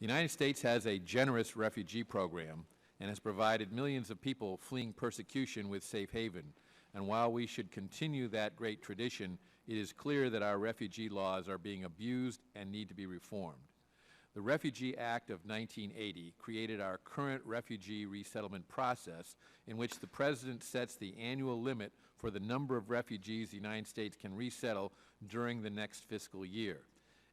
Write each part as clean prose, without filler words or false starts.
The United States has a generous refugee program and has provided millions of people fleeing persecution with safe haven. And while we should continue that great tradition, it is clear that our refugee laws are being abused and need to be reformed. The Refugee Act of 1980 created our current refugee resettlement process, in which the President sets the annual limit for the number of refugees the United States can resettle during the next fiscal year.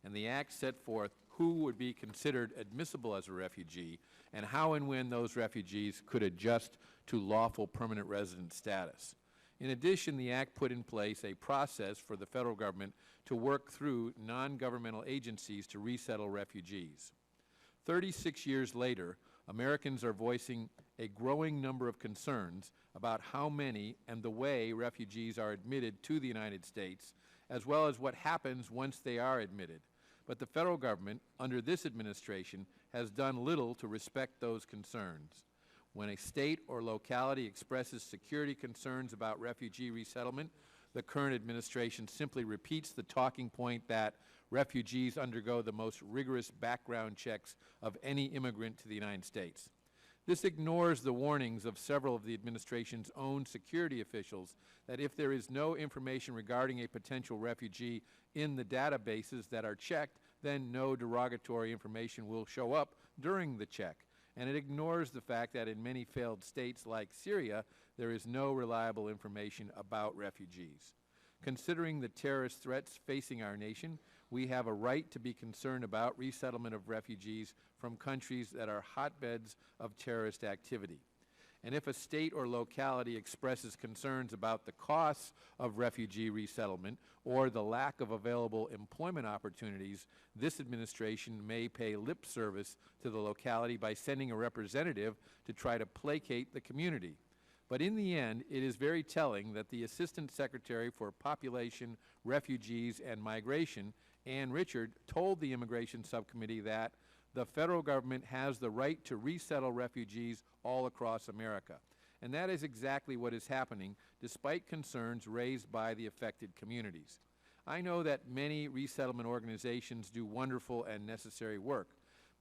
And the Act set forth who would be considered admissible as a refugee and how and when those refugees could adjust to lawful permanent resident status. In addition, the Act put in place a process for the federal government to work through non-governmental agencies to resettle refugees. 36 years later, Americans are voicing a growing number of concerns about how many and the way refugees are admitted to the United States, as well as what happens once they are admitted. But the federal government, under this administration, has done little to respect those concerns. When a state or locality expresses security concerns about refugee resettlement, the current administration simply repeats the talking point that refugees undergo the most rigorous background checks of any immigrant to the United States. This ignores the warnings of several of the administration's own security officials that if there is no information regarding a potential refugee in the databases that are checked, then no derogatory information will show up during the check. And it ignores the fact that in many failed states like Syria, there is no reliable information about refugees. Considering the terrorist threats facing our nation, we have a right to be concerned about resettlement of refugees from countries that are hotbeds of terrorist activity. And if a state or locality expresses concerns about the costs of refugee resettlement or the lack of available employment opportunities, this administration may pay lip service to the locality by sending a representative to try to placate the community. But in the end, it is very telling that the Assistant Secretary for Population, Refugees, and Migration, Ann Richard, told the Immigration Subcommittee that the federal government has the right to resettle refugees all across America. And that is exactly what is happening, despite concerns raised by the affected communities. I know that many resettlement organizations do wonderful and necessary work,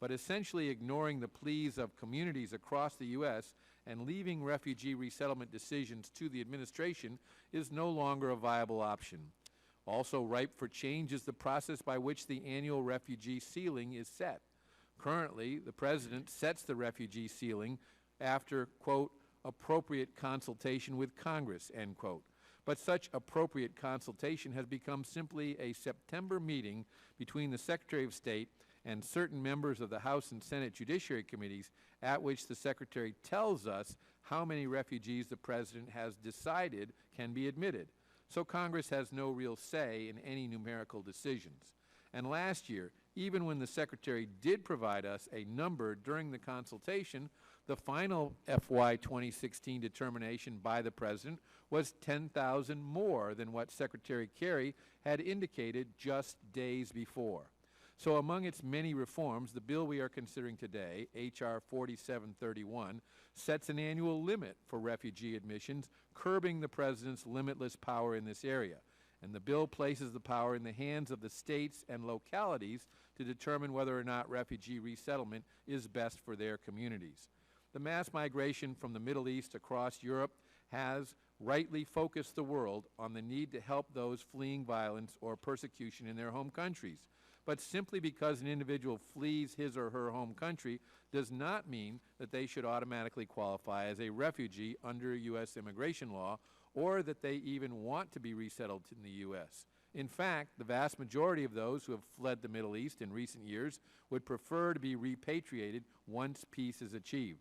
but essentially ignoring the pleas of communities across the U.S. and leaving refugee resettlement decisions to the administration is no longer a viable option. Also ripe for change is the process by which the annual refugee ceiling is set. Currently, the President sets the refugee ceiling after, quote, appropriate consultation with Congress, end quote. But such appropriate consultation has become simply a September meeting between the Secretary of State and certain members of the House and Senate Judiciary Committees, at which the Secretary tells us how many refugees the President has decided can be admitted. So Congress has no real say in any numerical decisions. And last year, even when the Secretary did provide us a number during the consultation, the final FY 2016 determination by the President was 10,000 more than what Secretary Kerry had indicated just days before. So among its many reforms, the bill we are considering today, H.R. 4731, sets an annual limit for refugee admissions, curbing the President's limitless power in this area. And the bill places the power in the hands of the states and localities to determine whether or not refugee resettlement is best for their communities. The mass migration from the Middle East across Europe has rightly focused the world on the need to help those fleeing violence or persecution in their home countries. But simply because an individual flees his or her home country does not mean that they should automatically qualify as a refugee under U.S. immigration law, or that they even want to be resettled in the U.S. In fact, the vast majority of those who have fled the Middle East in recent years would prefer to be repatriated once peace is achieved.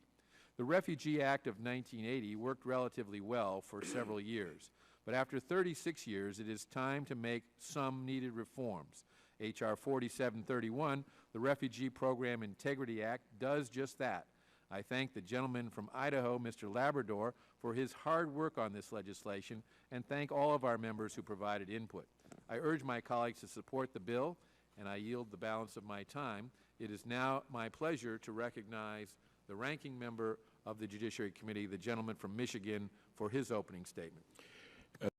The Refugee Act of 1980 worked relatively well for several years, but after 36 years, it is time to make some needed reforms. H.R. 4731, the Refugee Program Integrity Act, does just that. I thank the gentleman from Idaho, Mr. Labrador, for his hard work on this legislation, and thank all of our members who provided input. I urge my colleagues to support the bill, and I yield the balance of my time. It is now my pleasure to recognize the ranking member of the Judiciary Committee, the gentleman from Michigan, for his opening statement.